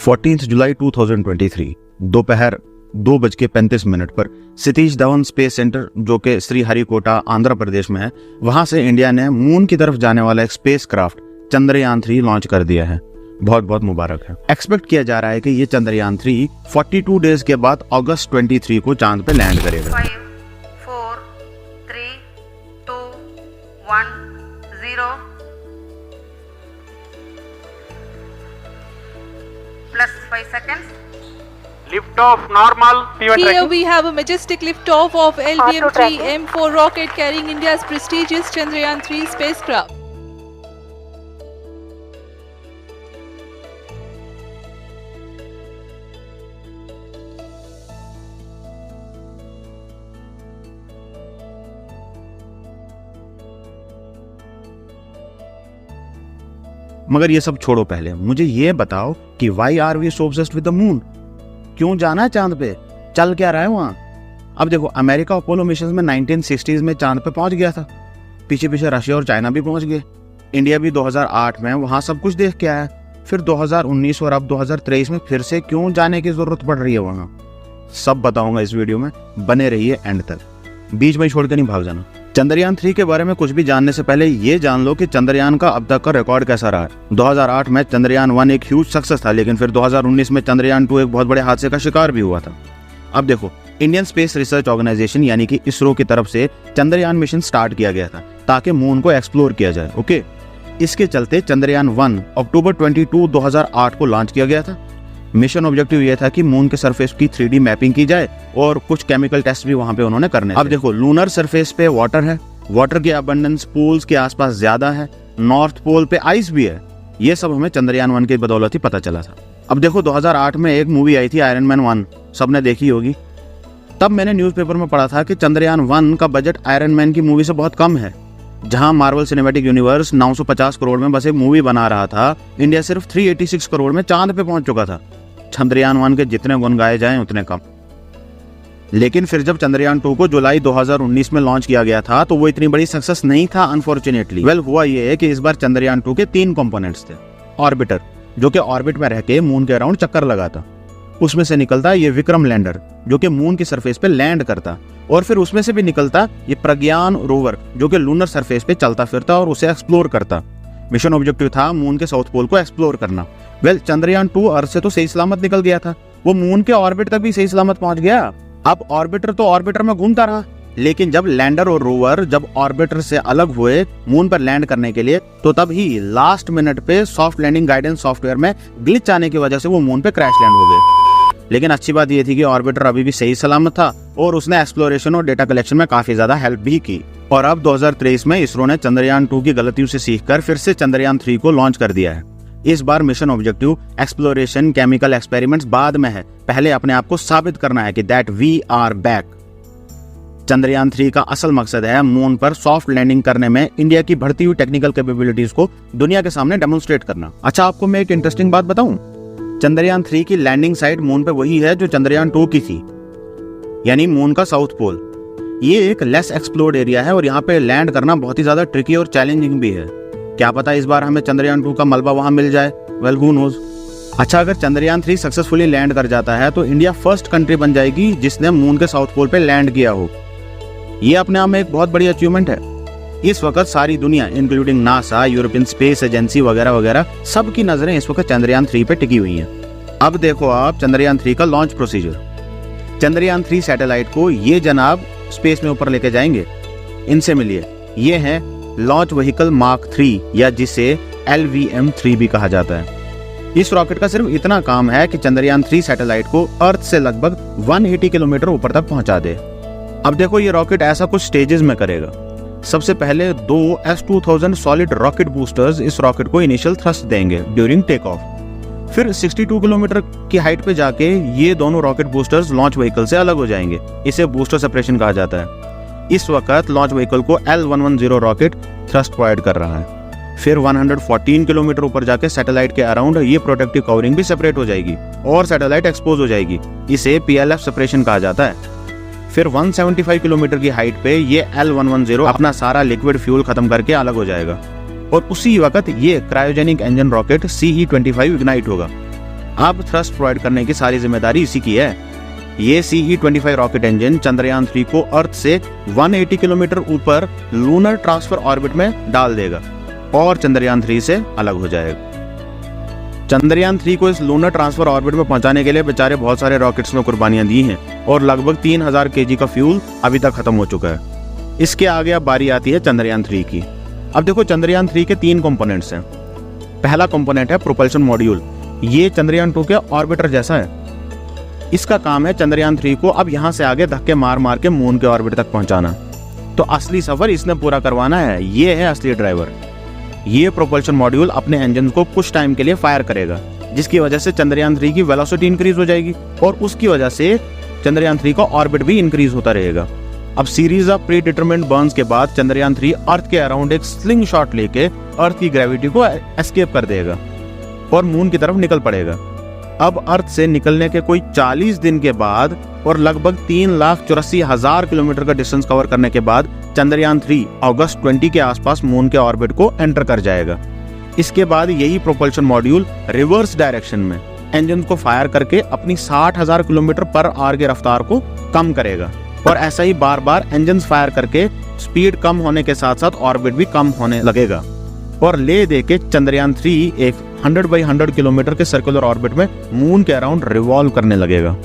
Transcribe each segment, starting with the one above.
14 जुलाई 2023 दोपहर 2:35 पर Satish Dhawan space centre जो कि श्रीहरिकोटा आंध्र प्रदेश में है, वहां से इंडिया ने मून की तरफ जाने वाला एक स्पेस क्राफ्ट चंद्रयान 3 लॉन्च कर दिया है। बहुत बहुत मुबारक है। एक्सपेक्ट किया जा रहा है कि ये चंद्रयान 3 42 डेज के बाद अगस्त 23 को चांद पे लैंड करेगा। 5, 4, 3, 2, 1, 0 plus 5 seconds. Lift off normal. Here we have a majestic lift-off of LVM-3 M4 rocket carrying India's prestigious Chandrayaan 3 spacecraft. मगर ये सब छोड़ो, पहले मुझे ये बताओ कि why are we so obsessed with the moon? क्यों जाना है चांद पे? चल क्या रहा है वहां? अब देखो, अमेरिका अपोलो मिशन में 1960s में चांद पे पहुंच गया था। पीछे पीछे रशिया और चाइना भी पहुंच गए। इंडिया भी 2008 में वहां सब कुछ देख के आया। फिर 2019 और अब 2023 में फिर से क्यों जाने की जरूरत पड़ रही है वहां? सब बताऊंगा इस वीडियो में, बने रहिए एंड तक, बीच में छोड़ के नहीं भाग जाना। चंद्रयान 3 के बारे में कुछ भी जानने से पहले ये जान लो कि चंद्रयान का अब तक का रिकॉर्ड कैसा रहा है। 2008 में चंद्रयान 1 एक ह्यूज सक्सेस था, लेकिन फिर 2019 में चंद्रयान 2 एक बहुत बड़े हादसे का शिकार भी हुआ था। अब देखो, इंडियन स्पेस रिसर्च ऑर्गेनाइजेशन यानी कि इसरो की तरफ से चंद्रयान मिशन स्टार्ट किया गया था ताकि मून को एक्सप्लोर किया जाए। ओके, इसके चलते चंद्रयान 1 अक्टूबर 22, 2008 को लॉन्च किया गया था। मिशन ऑब्जेक्टिव यह था कि मून के सरफेस की 3D मैपिंग की जाए और कुछ केमिकल टेस्ट भी वहां पे उन्होंने करने थे। अब देखो, लूनर सरफेस पे वाटर है, वाटर की अबंडेंस पोल्स के आसपास ज्यादा है, नॉर्थ पोल पे आइस भी है। ये सब हमें चंद्रयान 1 की बदौलत ही पता चला था। अब देखो, 2008 में एक मूवी आई थी आयरन मैन 1, सबने देखी होगी। तब मैंने न्यूज़पेपर में पढ़ा था कि चंद्रयान 1 का बजट आयरन मैन की मूवी से बहुत कम है। जहां मार्वल सिनेमैटिक यूनिवर्स 950 करोड़ में बस एक मूवी बना रहा था, इंडिया सिर्फ 386 करोड़ में चांद पे पहुंच चुका था। चंद्रयान 1 के जितने गुण गाए जाएं उतने कम। लेकिन फिर जब चंद्रयान 2 को जुलाई 2019 में लॉन्च किया गया था तो वो इतनी बड़ी सक्सेस नहीं था अनफॉर्चुनेटली। हुआ ये है कि इस बार चंद्रयान 2 के 3 कंपोनेंट्स थे। ऑर्बिटर, जो कि ऑर्बिट में रह के मून के अराउंड चक्कर लगाता, उसमें से निकलता ये विक्रम लैंडर जो कि मून की सरफेस पे लैंड करता, और फिर उसमें से भी निकलता ये प्रज्ञान रोवर जो कि लूनर सरफेस पे चलता फिरता और उसे एक्सप्लोर करता। मिशन ऑब्जेक्टिव था मून के साउथ पोल को एक्सप्लोर करना। चंद्रयान 2 अर्थ से तो सही सलामत निकल गया था, वो मून के ऑर्बिट तक भी सही सलामत पहुंच गया। अब ऑर्बिटर तो ऑर्बिटर में घूमता रहा, लेकिन जब लैंडर और रोवर जब ऑर्बिटर से अलग हुए मून पर लैंड करने के लिए, तो तब ही लास्ट मिनट पे सॉफ्ट लैंडिंग गाइडेंस सॉफ्टवेयर में ग्लिच आने की वजह से वो मून पे क्रैश लैंड हो गए। लेकिन अच्छी बात ये थी कि ऑर्बिटर अभी भी सही सलामत था और उसने एक्सप्लोरेशन और डेटा कलेक्शन में काफी ज्यादा हेल्प भी की। और अब 2023 में इसरो ने चंद्रयान 2 की गलतियों से सीखकर फिर से चंद्रयान 3 को लॉन्च कर दिया है। इस बार mission objective exploration, chemical experiments बाद में है, पहले अपने आप को साबित करना है कि that we are back. Chandrayaan 3 का असल मकसद है मून पर सॉफ्ट लैंडिंग करने में इंडिया की बढ़ती हुई टेक्निकल कैपेबिलिटीज को दुनिया के सामने डेमोन्स्ट्रेट करना। अच्छा, आपको मैं एक इंटरेस्टिंग बात बताऊं, चंद्रयान 3 की लैंडिंग साइट मून पे वही है जो चंद्रयान 2 की थी, यानी मून का साउथ पोल। ये एक लेस एक्सप्लोर्ड एरिया है और यहाँ पे लैंड करना बहुत ही ज्यादा ट्रिकी और चैलेंजिंग भी है। क्या पता इस बार हमें चंद्रयान 2 का मलबा वहां मिल जाए, हू नोज। अच्छा, अगर चंद्रयान 3 सक्सेसफुली लैंड कर जाता है तो इंडिया फर्स्ट कंट्री बन जाएगी जिसने मून के साउथ पोल पे लैंड किया हो। ये अपने आप में एक बहुत बड़ी अचीवमेंट है। इस वक्त सारी दुनिया including NASA, European space agency वगैरह वगैरह, सबकी नजरें इस वक्त चंद्रयान 3 पे टिकी हुई हैं। अब देखो आप चंद्रयान 3 का लॉन्च प्रोसीजर। चंद्रयान 3 सैटेलाइट को ये जनाब स्पेस में ऊपर लेके जाएंगे। इनसे मिलिए, ये है लॉन्च व्हीकल मार्क 3 या जिसे LVM-3 भी कहा जाता है। इस रॉकेट का सिर्फ इतना काम है कि चंद्रयान 3 सैटेलाइट को अर्थ से लगभग 180 किलोमीटर ऊपर तक पहुंचा दे। अब देखो, ये रॉकेट ऐसा कुछ स्टेजेस में करेगा। सबसे पहले 2 S2000 सॉलिड रॉकेट बूस्टर्स इस रॉकेट को इनिशियल थ्रस्ट देंगे ड्यूरिंग टेक ऑफ। फिर 62 किलोमीटर की हाइट पे जाके ये दोनों रॉकेट बूस्टर्स लॉन्च व्हीकल से अलग हो जाएंगे। इसे बूस्टर सेपरेशन कहा जाता है। इस वक्त लॉन्च व्हीकल को L110 रॉकेट थ्रस्ट प्रोवाइड कर रहा है। फिर 114 किलोमीटर ऊपर जाके सैटेलाइट के अराउंड ये प्रोटेक्टिव कवरिंग भी सेपरेट हो जाएगी और सैटेलाइट एक्सपोज हो जाएगी। इसे PLF सेपरेशन कहा जाता है। फिर 175 किलोमीटर की हाइट पे ये L110 अपना सारा लिक्विड फ्यूल खत्म करके अलग हो जाएगा और उसी वक्त ये cryogenic engine rocket CE-25 ignite होगा। अब थ्रस्ट प्रोवाइड करने की सारी जिम्मेदारी इसी की है। ये CE-25 रॉकेट इंजन चंद्रयान 3 को अर्थ से 180 किलोमीटर ऊपर लूनर ट्रांसफर ऑर्बिट में डाल देगा और चंद्रयान 3 से अलग हो जाएगा। चंद्रयान 3 को इस लूनर ट्रांसफर ऑर्बिट में पहुंचाने के लिए बेचारे बहुत सारे रॉकेट्स में कुर्बानियां दी हैं और लगभग 3000 kg का फ्यूल अभी तक खत्म हो चुका है। इसके आगे अब बारी आती है चंद्रयान 3 की। अब देखो चंद्रयान 3 के 3 कंपोनेंट्स हैं। पहला कंपोनेंट है प्रोपल्शन मॉड्यूल। ये चंद्रयान 2 के ऑर्बिटर जैसा है। इसका काम है चंद्रयान 3 को अब यहाँ से आगे धक्के मार मार के मून के ऑर्बिट तक पहुंचाना। तो असली सफर इसने पूरा करवाना है। ये है असली ड्राइवर। ये प्रोपल्शन मॉड्यूल अपने इंजन को कुछ टाइम के लिए फायर करेगा, जिसकी वजह से चंद्रयान 3 की वेलोसिटी इंक्रीज हो जाएगी और उसकी वजह से चंद्रयान 3 का ऑर्बिट भी इंक्रीज होता रहेगा। अब series of pre determined Burns के बाद चंद्रयान 3 अर्थ के अराउंड एक स्लिंग शॉट लेके अर्थ की ग्रेविटी को एस्केप कर देगा और मून की तरफ निकल पड़ेगा। अब अर्थ से निकलने के कोई 40 दिन के बाद और लगभग 3,84,000 किलोमीटर का डिस्टेंस कवर करने के बाद चंद्रयान 3 अगस्त 20 के आसपास मून के ऑर्बिट को एंटर कर जाएगा। इसके बाद यही प्रोपल्शन मॉड्यूल रिवर्स डायरेक्शन में इंजन को फायर करके अपनी 60,000 किलोमीटर पर आवर की रफ्तार को कम करेगा और ऐसा ही बार बार इंजन फायर करके स्पीड कम होने के साथ साथ ऑर्बिट भी कम होने लगेगा और ले दे के चंद्रयान 3 एक 100/100 किलोमीटर के सर्कुलर ऑर्बिट में मून के अराउंड रिवॉल्व करने लगेगा।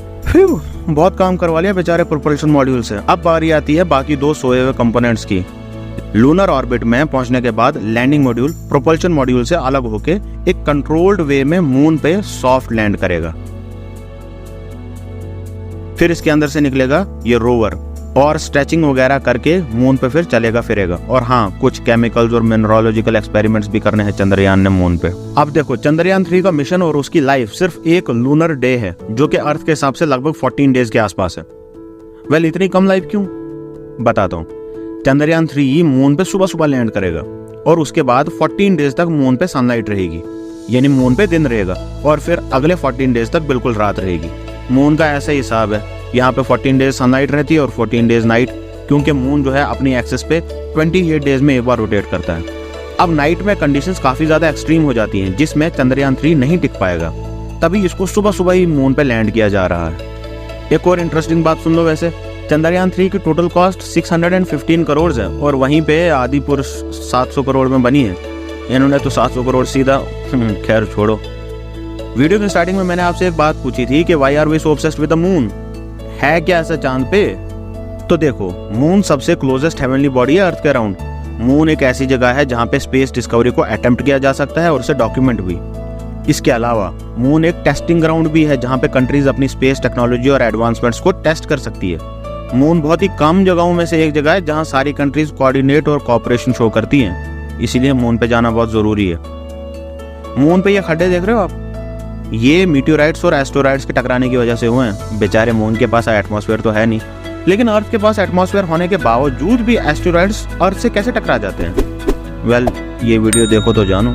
बहुत काम करवा लिया बेचारे प्रोपल्शन मॉड्यूल से। अब बारी आती है बाकी 2 सोए हुए कंपोनेंट्स की। लूनर ऑर्बिट में पहुंचने के बाद लैंडिंग मॉड्यूल प्रोपल्शन मॉड्यूल से अलग होके एक कंट्रोल्ड वे में मून पे सॉफ्ट लैंड करेगा। फिर इसके अंदर से निकलेगा ये रोवर और स्ट्रेचिंग वगैरह करके मून पे फिर चलेगा फिरेगा। और हाँ, कुछ केमिकल्स और मिनरोलॉजिकल एक्सपेरिमेंट्स भी करने हैं चंद्रयान ने मून पे। अब देखो चंद्रयान 3 का मिशन और उसकी लाइफ सिर्फ एक लूनर डे है, जो कि अर्थ के हिसाब से लगभग 14 डेज के आसपास है। वेल, इतनी कम लाइफ क्यों, बताता हूँ। चंद्रयान 3 मून पे सुबह सुबह लैंड करेगा और उसके बाद 14 डेज तक मून पे सनलाइट रहेगी, यानी मून पे दिन रहेगा और फिर अगले 14 डेज तक बिल्कुल रात रहेगी। मून का ऐसा हिसाब है, यहाँ पे 14 डेज सनलाइट रहती है और 14 डेज नाइट, क्योंकि मून जो है अपनी एक्सिस पे 28 डेज में एक बार रोटेट करता है। अब नाइट में कंडीशंस काफी ज्यादा एक्सट्रीम हो जाती हैं, जिसमें चंद्रयान 3 नहीं टिक पाएगा, तभी इसको सुबह सुबह ही मून पे लैंड किया जा रहा है। एक और इंटरेस्टिंग बात सुन लो, वैसे चंद्रयान 3 की टोटल कॉस्ट 615 करोड़ है और वहीं पे आदिपुर 700 करोड़ में बनी है। इन्होंने तो 700 करोड़ सीधा खैर छोड़ो। वीडियो की स्टार्टिंग में मैंने आपसे एक बात पूछी थी कि why are we so obsessed with the moon, है क्या ऐसा चांद पे? तो देखो, मून सबसे क्लोजेस्ट हेवनली बॉडी है अर्थ के अराउंड। मून एक ऐसी जगह है जहां पे स्पेस डिस्कवरी को अटेम्प्ट किया जा सकता है और उसे डॉक्यूमेंट भी। इसके अलावा मून एक टेस्टिंग ग्राउंड भी है जहां पे कंट्रीज अपनी स्पेस टेक्नोलॉजी और एडवांसमेंट्स को टेस्ट कर सकती है। मून बहुत ही कम जगहों में से एक जगह है जहां सारी कंट्रीज कोऑर्डिनेट और कोऑपरेशन शो करती हैं, इसीलिए मून पे जाना बहुत जरूरी है। मून पे ये खड्डे देख रहे हो आप, ये मीटियोराइट्स और एस्टेरॉइड्स के टकराने की वजह से हुए हैं। बेचारे मून के पास एटमॉस्फेयर तो है नहीं, लेकिन अर्थ के पास एटमॉस्फेयर होने के बावजूद भी एस्टेरॉइड्स अर्थ से कैसे टकरा जाते हैं? वेल, ये वीडियो देखो तो जानो।